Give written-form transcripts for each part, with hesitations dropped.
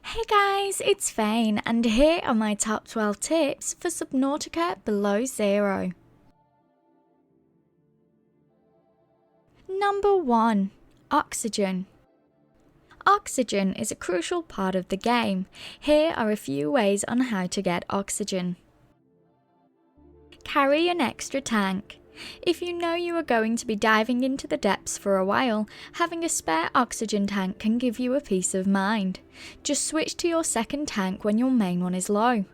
Hey guys, it's Fane, and here are my top 12 tips for Subnautica Below Zero. Number 1. Oxygen. Oxygen is a crucial part of the game. Here are a few ways on how to get oxygen. Carry an extra tank. If you know you are going to be diving into the depths for a while, having a spare oxygen tank can give you a peace of mind. Just switch to your second tank when your main one is low.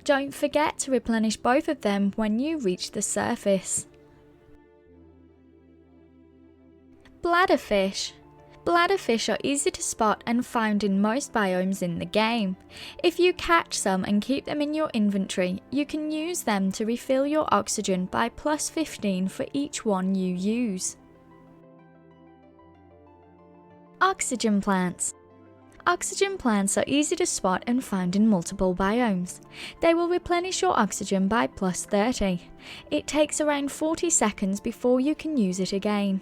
Don't forget to replenish both of them when you reach the surface. Bladderfish. Bladderfish are easy to spot and found in most biomes in the game. If you catch some and keep them in your inventory, you can use them to refill your oxygen by plus 15 for each one you use. Oxygen plants. Oxygen plants are easy to spot and found in multiple biomes. They will replenish your oxygen by plus 30. It takes around 40 seconds before you can use it again.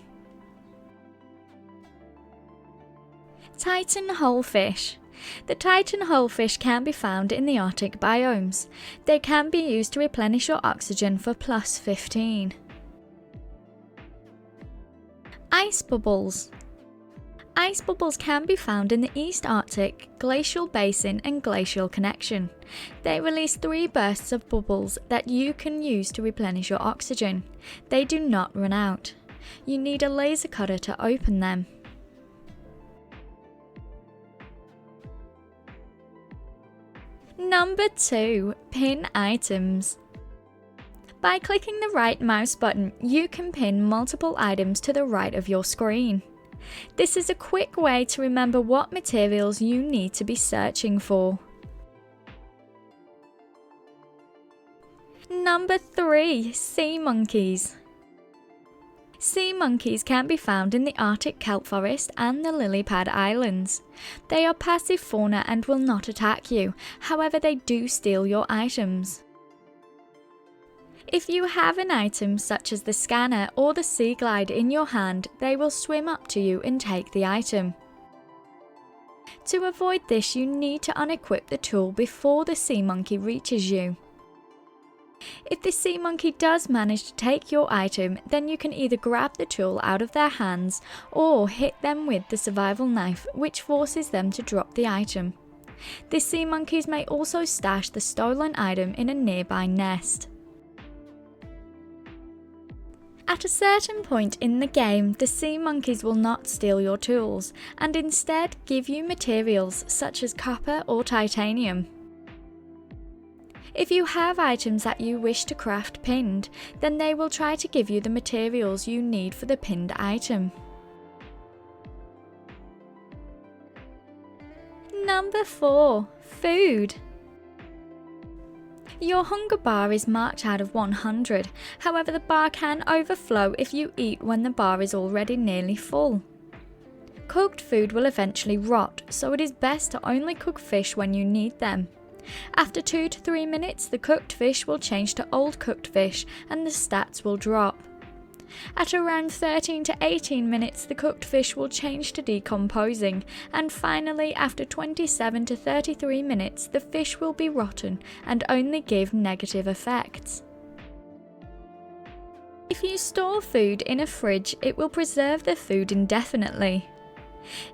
Titan holefish. The Titan holefish can be found in the Arctic biomes. They can be used to replenish your oxygen for plus 15. Ice bubbles. Ice bubbles can be found in the East Arctic, Glacial Basin and Glacial Connection. They release 3 bursts of bubbles that you can use to replenish your oxygen. They do not run out. You need a laser cutter to open them. Number 2. Pin items. By clicking the right mouse button, you can pin multiple items to the right of your screen. This is a quick way to remember what materials you need to be searching for. Number 3. Sea monkeys. Sea monkeys can be found in the Arctic kelp forest and the lily pad islands. They are passive fauna and will not attack you, however they do steal your items. If you have an item such as the scanner or the sea glide in your hand, they will swim up to you and take the item. To avoid this, you need to unequip the tool before the sea monkey reaches you. If the sea monkey does manage to take your item, then you can either grab the tool out of their hands or hit them with the survival knife, which forces them to drop the item. The sea monkeys may also stash the stolen item in a nearby nest. At a certain point in the game, the sea monkeys will not steal your tools and instead give you materials such as copper or titanium. If you have items that you wish to craft pinned, then they will try to give you the materials you need for the pinned item. Number 4. Food. Your hunger bar is marked out of 100, however the bar can overflow if you eat when the bar is already nearly full. Cooked food will eventually rot, so it is best to only cook fish when you need them. After 2 to 3 minutes, the cooked fish will change to old cooked fish and the stats will drop. At around 13 to 18 minutes, the cooked fish will change to decomposing, and finally after 27 to 33 minutes, the fish will be rotten and only give negative effects. If you store food in a fridge, it will preserve the food indefinitely.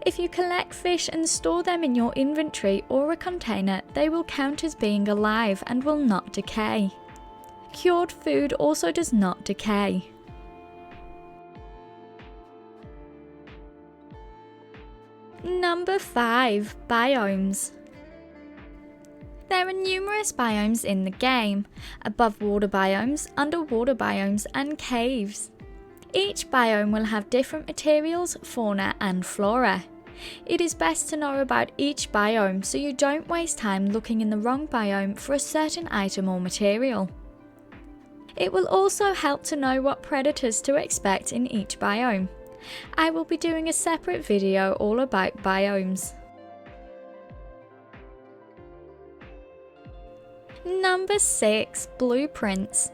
If you collect fish and store them in your inventory or a container, they will count as being alive and will not decay. Cured food also does not decay. Number 5. Biomes. There are numerous biomes in the game: above water biomes, underwater biomes and caves. Each biome will have different materials, fauna and flora. It is best to know about each biome so you don't waste time looking in the wrong biome for a certain item or material. It will also help to know what predators to expect in each biome. I will be doing a separate video all about biomes. Number 6. Blueprints.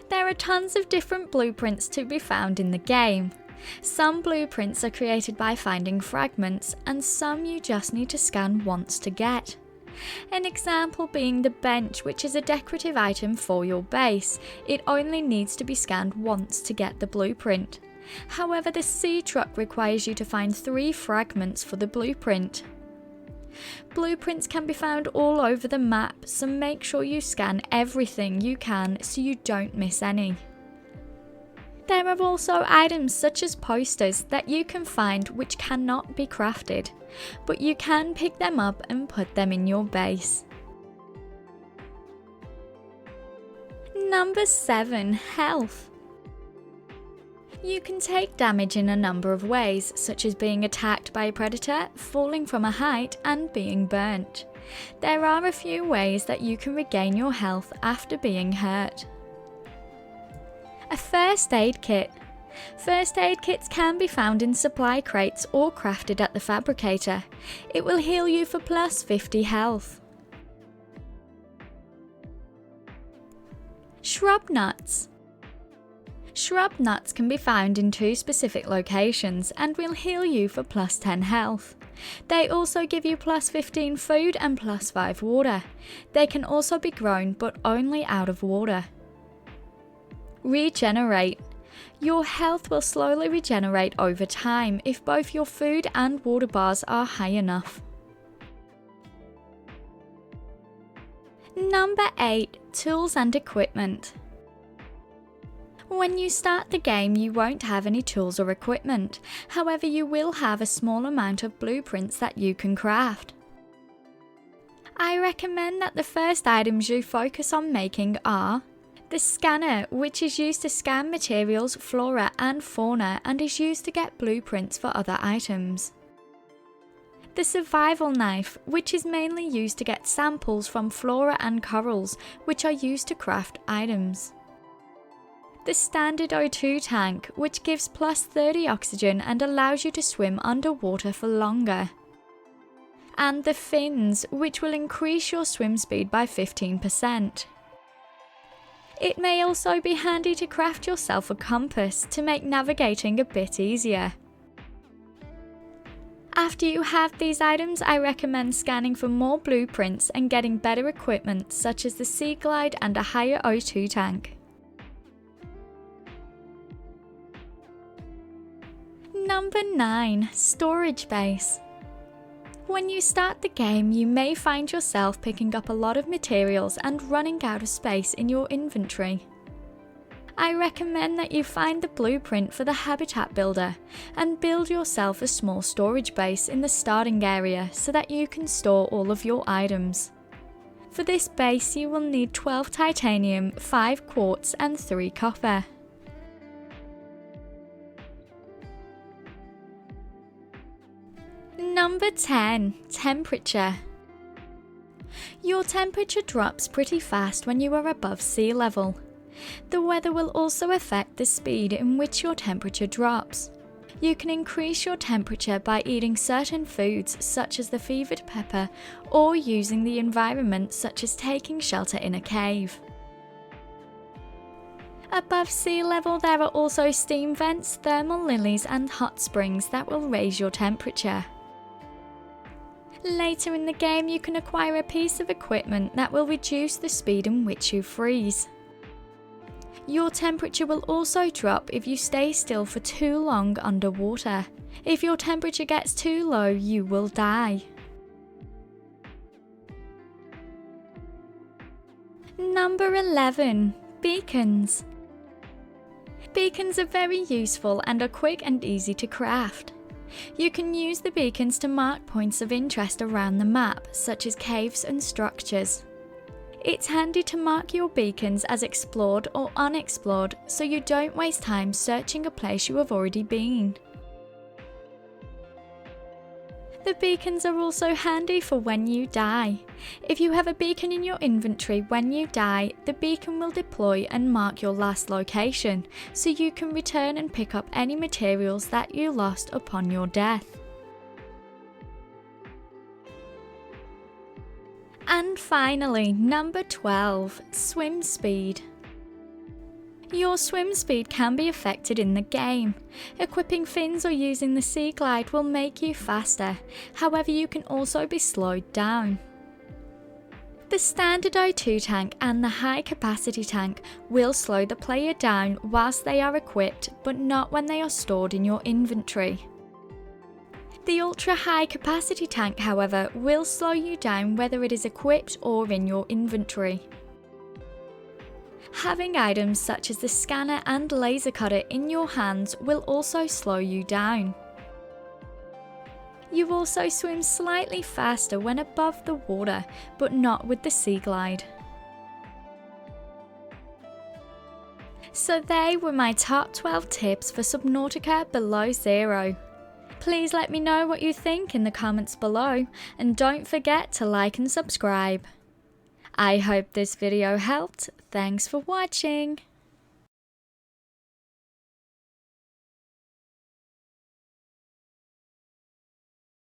There are tons of different blueprints to be found in the game. Some blueprints are created by finding fragments, and some you just need to scan once to get. An example being the bench, which is a decorative item for your base. It only needs to be scanned once to get the blueprint. However, the sea truck requires you to find 3 fragments for the blueprint. Blueprints can be found all over the map, so make sure you scan everything you can so you don't miss any. There are also items such as posters that you can find which cannot be crafted, but you can pick them up and put them in your base. Number 7. Health. You can take damage in a number of ways, such as being attacked by a predator, falling from a height, and being burnt. There are a few ways that you can regain your health after being hurt. A first aid kit. First aid kits can be found in supply crates or crafted at the fabricator. It will heal you for plus 50 health. Shrub nuts. Shrub nuts can be found in 2 specific locations and will heal you for plus 10 health. They also give you plus 15 food and plus 5 water. They can also be grown but only out of water. Regenerate. Your health will slowly regenerate over time if both your food and water bars are high enough. Number 8. Tools and equipment. When you start the game, you won't have any tools or equipment. However, you will have a small amount of blueprints that you can craft. I recommend that the first items you focus on making are the scanner, which is used to scan materials, flora and fauna, and is used to get blueprints for other items. The survival knife, which is mainly used to get samples from flora and corals, which are used to craft items. The standard O2 tank, which gives plus 30 oxygen and allows you to swim underwater for longer. And the fins, which will increase your swim speed by 15%. It may also be handy to craft yourself a compass to make navigating a bit easier. After you have these items, I recommend scanning for more blueprints and getting better equipment such as the Sea Glide and a higher O2 tank. Number 9. Storage base. When you start the game, you may find yourself picking up a lot of materials and running out of space in your inventory. I recommend that you find the blueprint for the habitat builder and build yourself a small storage base in the starting area so that you can store all of your items. For this base, you will need 12 titanium, 5 quartz and 3 copper. Number 10. Temperature. Your temperature drops pretty fast when you are above sea level. The weather will also affect the speed in which your temperature drops. You can increase your temperature by eating certain foods such as the fevered pepper or using the environment such as taking shelter in a cave. Above sea level there are also steam vents, thermal lilies and hot springs that will raise your temperature. Later in the game you can acquire a piece of equipment that will reduce the speed in which you freeze. Your temperature will also drop if you stay still for too long underwater. If your temperature gets too low, you will die. Number 11. Beacons. Beacons are very useful and are quick and easy to craft. You can use the beacons to mark points of interest around the map, such as caves and structures. It's handy to mark your beacons as explored or unexplored so you don't waste time searching a place you have already been. The beacons are also handy for when you die. If you have a beacon in your inventory when you die, the beacon will deploy and mark your last location, so you can return and pick up any materials that you lost upon your death. And finally, number 12, swim speed. Your swim speed can be affected in the game. Equipping fins or using the sea glide will make you faster, however you can also be slowed down. The standard O2 tank and the high capacity tank will slow the player down whilst they are equipped, but not when they are stored in your inventory. The ultra high capacity tank, however, will slow you down whether it is equipped or in your inventory. Having items such as the scanner and laser cutter in your hands will also slow you down. You also swim slightly faster when above the water, but not with the sea glide. So they were my top 12 tips for Subnautica Below Zero. Please let me know what you think in the comments below, and don't forget to like and subscribe. I hope this video helped. Thanks for watching.